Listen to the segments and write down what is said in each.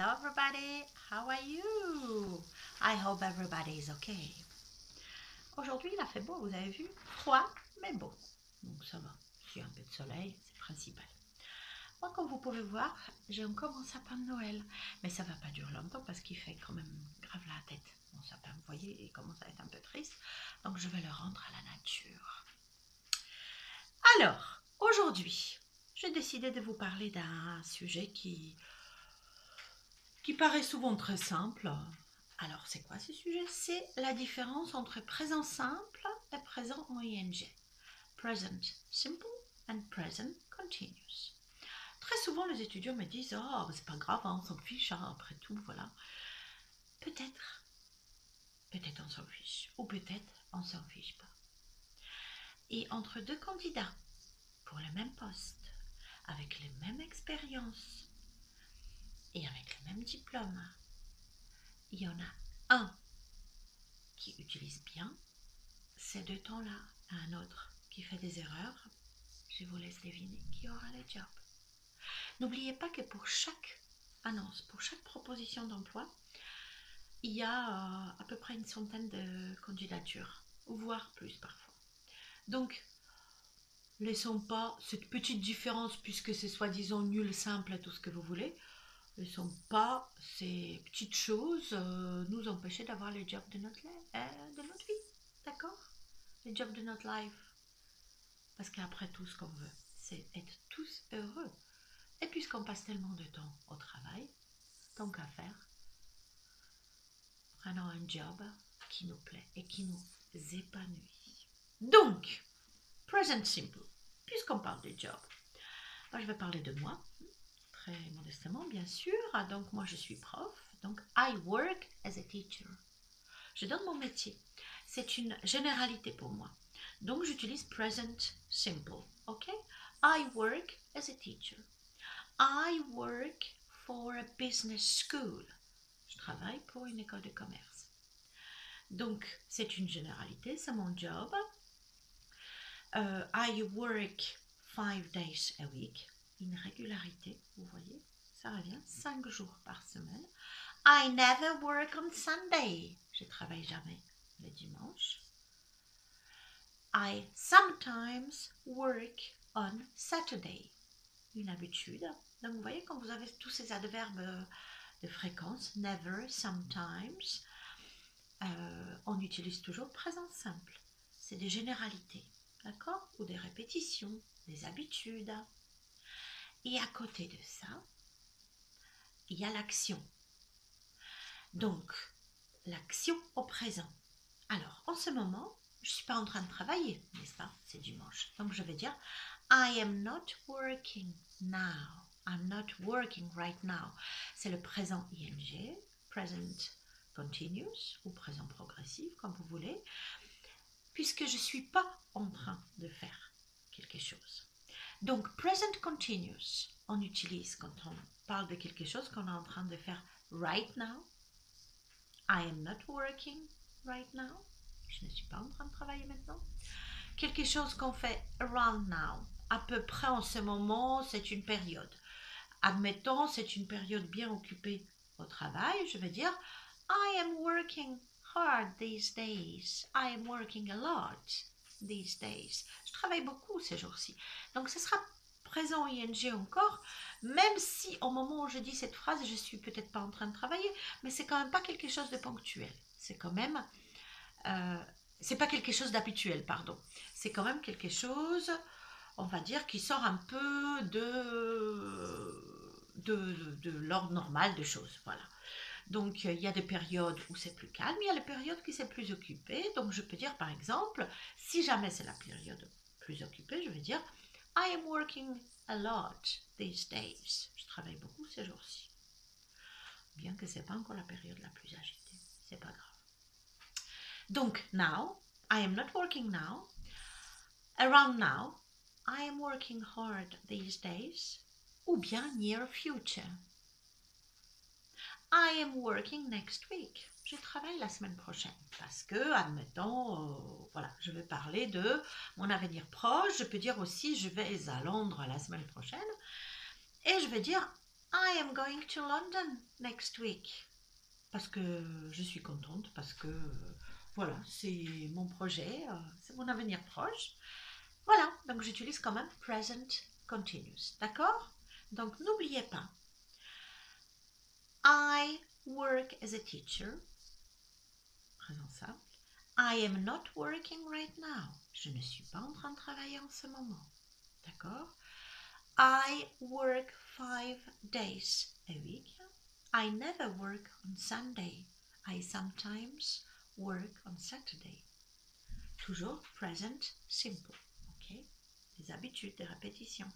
Hello everybody, how are you? I hope everybody is okay. Aujourd'hui il a fait beau, vous avez vu? Froid, mais beau. Donc ça va, il y a un peu de soleil, c'est principal. Moi, comme vous pouvez voir, j'ai encore mon sapin de Noël. Mais ça va pas durer longtemps parce qu'il fait quand même grave la tête. Mon sapin, vous voyez, il commence à être un peu triste. Donc je vais le rendre à la nature. Alors, aujourd'hui, j'ai décidé de vous parler d'un sujet qui paraît souvent très simple. Alors, c'est quoi ce sujet? C'est la différence entre présent simple et présent en ing. Present simple and present continuous. Très souvent, les étudiants me disent « Oh, c'est pas grave, hein, on s'en fiche, hein, après tout, voilà. » Peut-être on s'en fiche, ou peut-être on s'en fiche pas. Et entre deux candidats, pour le même poste, avec les mêmes expériences, et avec le même diplôme, il y en a un qui utilise bien ces deux temps-là, et un autre qui fait des erreurs. Je vous laisse deviner qui aura le job. N'oubliez pas que pour chaque annonce, pour chaque proposition d'emploi, il y a à peu près une centaine de candidatures, voire plus parfois. Donc, laissons pas cette petite différence, puisque c'est soi-disant nul, simple, tout ce que vous voulez, laissons pas ces petites choses nous empêcher d'avoir les jobs de notre vie, d'accord? Les jobs de notre life. Parce qu'après tout, ce qu'on veut, c'est être tous heureux. Et puisqu'on passe tellement de temps au travail, tant qu'à faire, prenons un job qui nous plaît et qui nous épanouit. Donc, present simple, puisqu'on parle de job, moi, je vais parler de moi, très modestement bien sûr. Donc moi je suis prof, donc I work as a teacher. Je donne mon métier, c'est une généralité pour moi. Donc j'utilise present simple, ok? I work as a teacher. I work for a business school. Je travaille pour une école de commerce. Donc c'est une généralité, c'est mon job. I work 5 days a week. Une régularité, vous voyez, ça revient 5 jours par semaine. I never work on Sunday. Je travaille jamais le dimanche. I sometimes work on Saturday. Une habitude. Donc vous voyez, quand vous avez tous ces adverbes de fréquence, never, sometimes, on utilise toujours présent simple. C'est des généralités, d'accord? Ou des répétitions, des habitudes. Et à côté de ça, il y a l'action. Donc, l'action au présent. Alors, en ce moment, je ne suis pas en train de travailler, n'est-ce pas? C'est dimanche. Donc, je vais dire I am not working now. I'm not working right now. C'est le présent ing, present continuous ou présent progressif, comme vous voulez, puisque je ne suis pas en train de faire quelque chose. Donc, present continuous, on utilise quand on parle de quelque chose qu'on est en train de faire right now. I am not working right now. Je ne suis pas en train de travailler maintenant. Quelque chose qu'on fait around now. À peu près en ce moment, c'est une période. Admettons, c'est une période bien occupée au travail. Je vais dire I am working hard these days. I am working a lot these days. Je travaille beaucoup ces jours-ci. Donc, ce sera présent ing encore, même si au moment où je dis cette phrase, je suis peut-être pas en train de travailler, mais c'est quand même pas quelque chose de ponctuel. C'est quand même, c'est pas quelque chose d'habituel, pardon. C'est quand même quelque chose, on va dire, qui sort un peu de l'ordre normal des choses, voilà. Donc, il y a des périodes où c'est plus calme, il y a les périodes qui c'est plus occupé. Donc, je peux dire, par exemple, si jamais c'est la période plus occupée, je vais dire I am working a lot these days. Je travaille beaucoup ces jours-ci. Bien que ce n'est pas encore la période la plus agitée. C'est pas grave. Donc, now, I am not working now. Around now, I am working hard these days. Ou bien near future. I am working next week. Je travaille la semaine prochaine parce que, admettons, voilà, je vais parler de mon avenir proche. Je peux dire aussi, je vais à Londres la semaine prochaine et je vais dire I am going to London next week. Parce que je suis contente, parce que voilà, c'est mon projet, c'est mon avenir proche. Voilà, donc j'utilise quand même present continuous, d'accord? Donc n'oubliez pas, I work as a teacher, présent simple. I am not working right now. Je ne suis pas en train de travailler en ce moment. D'accord? I work 5 days a week. I never work on Sunday. I sometimes work on Saturday. Toujours present simple. Ok? Des habitudes, des répétitions.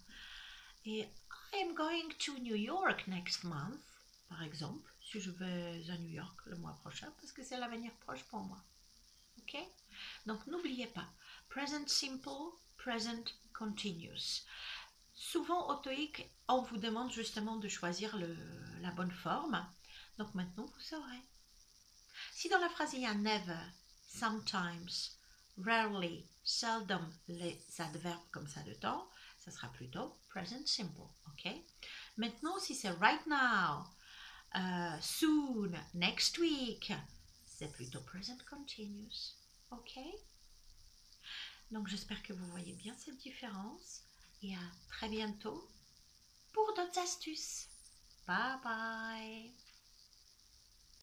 Et I am going to New York next month, par exemple, si je vais à New York le mois prochain, parce que c'est l'avenir proche pour moi. Ok? Donc n'oubliez pas, present simple, present continuous. Souvent au TOEIC, on vous demande justement de choisir la bonne forme. Donc maintenant, vous saurez. Si dans la phrase il y a never, sometimes, rarely, seldom, les adverbes comme ça dedans, ça sera plutôt present simple. Ok? Maintenant, si c'est right now, soon, next week, c'est plutôt present continuous. Ok? Donc j'espère que vous voyez bien cette différence et à très bientôt pour d'autres astuces. Bye bye!